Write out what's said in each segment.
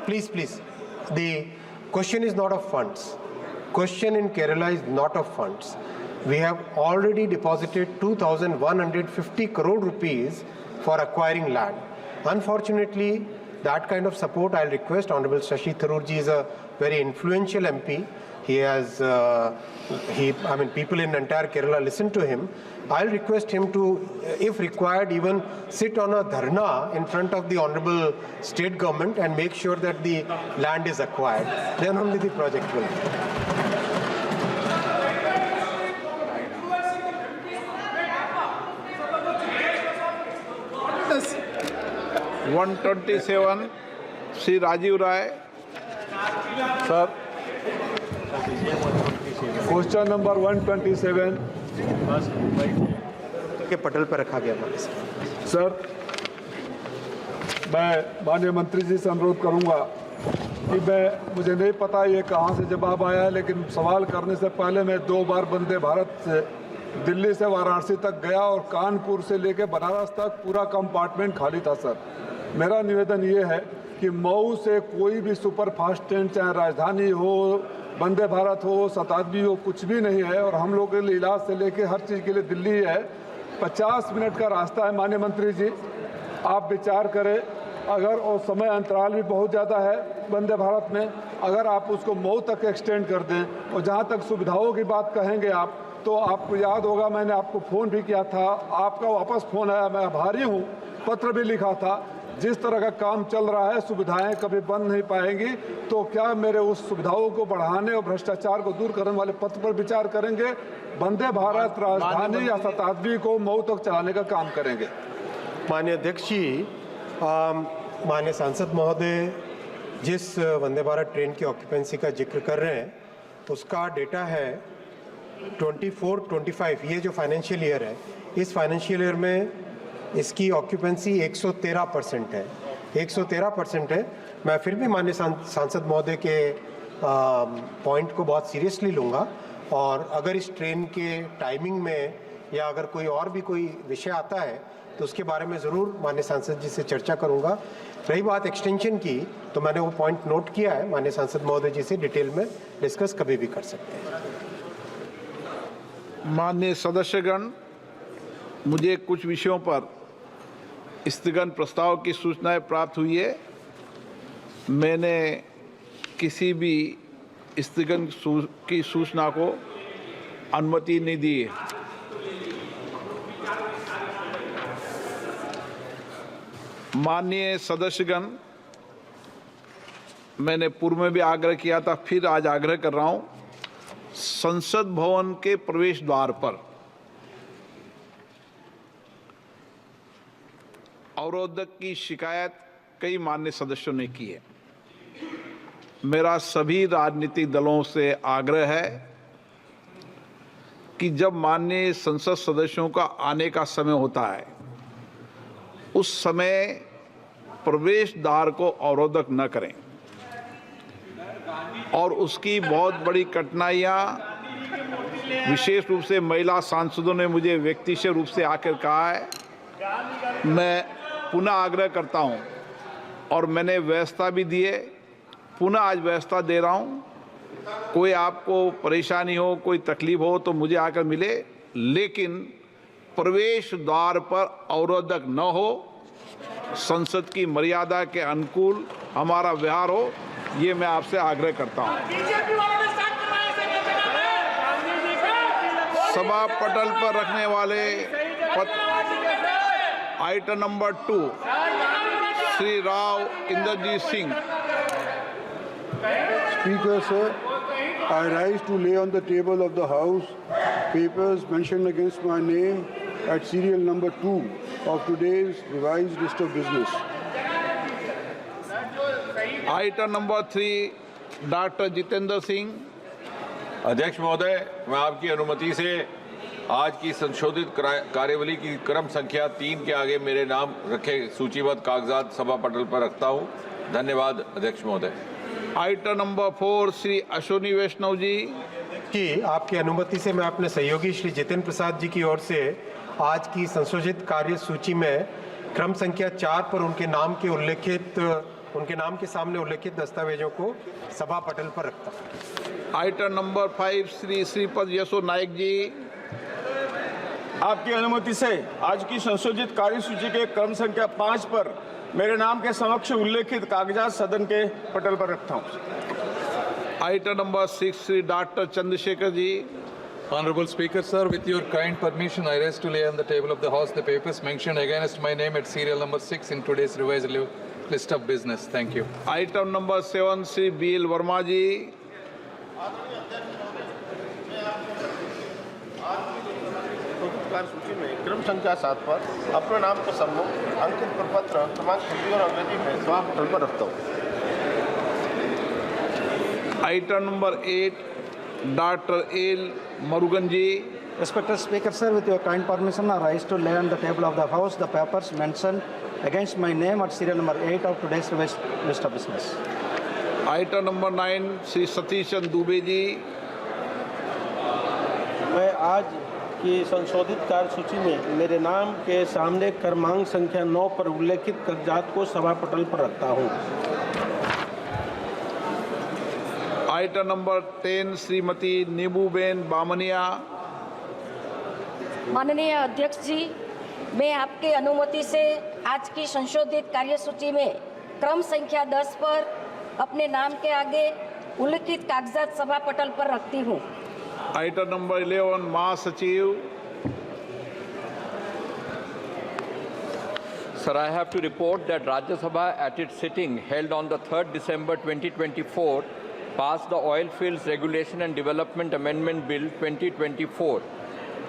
please. The question is not of funds. Question in Kerala is not of funds. We have already deposited 2,150 crore rupees for acquiring land. Unfortunately, that kind of support, I'll request. Honorable Shashi Tharoor ji is a very influential MP. He has, people in entire Kerala listen to him. I'll request him to, if required, even sit on a dharna in front of the Honorable State Government and make sure that the land is acquired. Then only the project will. 127 Shri Rajeev Rai sir, question number 127 के पटल पर रखा गया। Sir, मैं माननीय मंत्री जी से अनुरोध करूंगा कि मुझे नहीं पता ये कहाँ से जवाब आया है, लेकिन सवाल करने से पहले मैं 2 बार वंदे भारत से दिल्ली से वाराणसी तक गया और कानपुर से लेकर बनारस तक पूरा कंपार्टमेंट खाली था। सर, मेरा निवेदन ये है कि मऊ से कोई भी सुपर फास्ट ट्रेन, चाहे राजधानी हो, वंदे भारत हो, शताब्दी हो, कुछ भी नहीं है। और हम लोग के लिए इलाज से लेके हर चीज़ के लिए दिल्ली है। 50 मिनट का रास्ता है। माननीय मंत्री जी, आप विचार करें, अगर और समय अंतराल भी बहुत ज़्यादा है वंदे भारत में, अगर आप उसको मऊ तक एक्सटेंड कर दें, और जहाँ तक सुविधाओं की बात कहेंगे आप, तो आपको याद होगा मैंने आपको फ़ोन भी किया था, आपका वापस फ़ोन आया, मैं आभारी हूँ, पत्र भी लिखा था। जिस तरह का काम चल रहा है, सुविधाएं कभी बंद नहीं पाएंगी, तो क्या मेरे उस सुविधाओं को बढ़ाने और भ्रष्टाचार को दूर करने वाले पत्र पर विचार करेंगे? वंदे भारत राजधानी या शताब्दी को मऊ तक चलाने का काम करेंगे? माननीय अध्यक्ष जी, माननीय सांसद महोदय जिस वंदे भारत ट्रेन की ऑक्यूपेंसी का जिक्र कर रहे हैं, उसका डेटा है 24-25, ये जो फाइनेंशियल ईयर है, इस फाइनेंशियल ईयर में इसकी ऑक्यूपेंसी 113% है। 113% है। मैं फिर भी माननीय सांसद महोदय के पॉइंट को बहुत सीरियसली लूँगा, और अगर इस ट्रेन के टाइमिंग में या अगर कोई और भी कोई विषय आता है तो उसके बारे में ज़रूर माननीय सांसद जी से चर्चा करूँगा। रही बात एक्सटेंशन की, तो मैंने वो पॉइंट नोट किया है, माननीय सांसद महोदय जी से डिटेल में डिस्कस कभी भी कर सकते हैं। माननीय सदस्यगण, मुझे कुछ विषयों पर स्थगन प्रस्ताव की सूचनाएं प्राप्त हुई है। मैंने किसी भी स्थगन की सूचना को अनुमति नहीं दी है। माननीय सदस्यगण, मैंने पूर्व में भी आग्रह किया था, फिर आज आग्रह कर रहा हूं, संसद भवन के प्रवेश द्वार पर अवरोधक की शिकायत कई माननीय सदस्यों ने की है। मेरा सभी राजनीतिक दलों से आग्रह है कि जब माननीय संसद सदस्यों का आने का समय होता है, उस समय प्रवेश द्वार को अवरोधक न करें। और उसकी बहुत बड़ी कठिनाइयाँ, विशेष रूप से महिला सांसदों ने मुझे व्यक्तिगत रूप से आकर कहा है। मैं पुनः आग्रह करता हूं, और मैंने व्यवस्था भी दी है, पुनः आज व्यवस्था दे रहा हूं। कोई आपको परेशानी हो, कोई तकलीफ हो तो मुझे आकर मिले, लेकिन प्रवेश द्वार पर अवरोधक न हो, संसद की मर्यादा के अनुकूल हमारा व्यवहार हो, ये मैं आपसे आग्रह करता हूं। सभा पटल पर रखने वाले item number 2, Shri Rao Inderjit Singh. Speaker, sir, I rise to lay on the table of the House papers mentioned against my name at serial number 2 of today's revised list of business. Item number 3, doctor Jitendra Singh. अध्यक्ष महोदय, मैं आपकी अनुमति से आज की संशोधित कार्यवली की क्रम संख्या 3 के आगे मेरे नाम रखे सूचीबद्ध कागजात सभा पटल पर रखता हूं। धन्यवाद अध्यक्ष महोदय। आइटम नंबर 4, श्री अश्विनी वैष्णव जी। आपकी अनुमति से मैं अपने सहयोगी श्री जितेंद्र प्रसाद जी की ओर से आज की संशोधित कार्य सूची में क्रम संख्या 4 पर उनके नाम के उल्लेखित उनके नाम के सामने उल्लेखित दस्तावेजों को सभा पटल पर रखता हूँ। आइटम नंबर 5 श्री श्रीपद यशो नायक जी। आपकी अनुमति से आज की संशोधित कार्यसूची के क्रम संख्या 5 पर मेरे नाम के समक्ष उल्लेखित कागजात सदन के पटल पर रखता हूँ। Item number 6 Shri doctor Chandrashekhar ji. Honorable Speaker, sir, with your kind permission, I rise to lay on the table of the House the papers mentioned against my name at serial number 6 in today's revised list of business. Thank you. Item number 7 Shri BL Verma ji. सूची में क्रम संख्या 7 पर अपने नाम के सम्मुख अंकित प्रपत्र क्रमांक हिंदी और अंग्रेजी में सभा पटल पर रखता हूँ। Item number 8 doctor L Murugan ji. Respected Speaker, sir, with your kind permission, I rise to lay on the table of the House the papers mentioned against my name at serial number 8 of today's revised list of business. Item number 9 Shri Satish Chandra Dubey ji. मैं आज की संशोधित कार्यसूची में मेरे नाम के सामने क्रमांक संख्या 9 पर उल्लेखित कागजात को सभा पटल पर रखता हूँ। Item number 10 Shrimati Nimuben Bambhaniya. माननीय अध्यक्ष जी, मैं आपके अनुमति से आज की संशोधित कार्यसूची में क्रम संख्या 10 पर अपने नाम के आगे उल्लिखित कागजात सभा पटल पर रखती हूँ। आइटम नंबर 11 महासचिव। Sir, I have to report that Rajya Sabha at its sitting held on the 3rd December 2024 passed the Oil Fields Regulation and Development Amendment Bill 2024.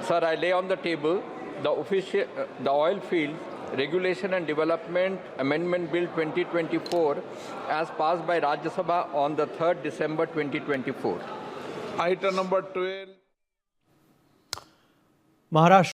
Sir, I lay on the table the Oil Fields Regulation and Development Amendment Bill 2024 as passed by Rajya Sabha on the 3rd December 2024. Item number 12 Maharashtra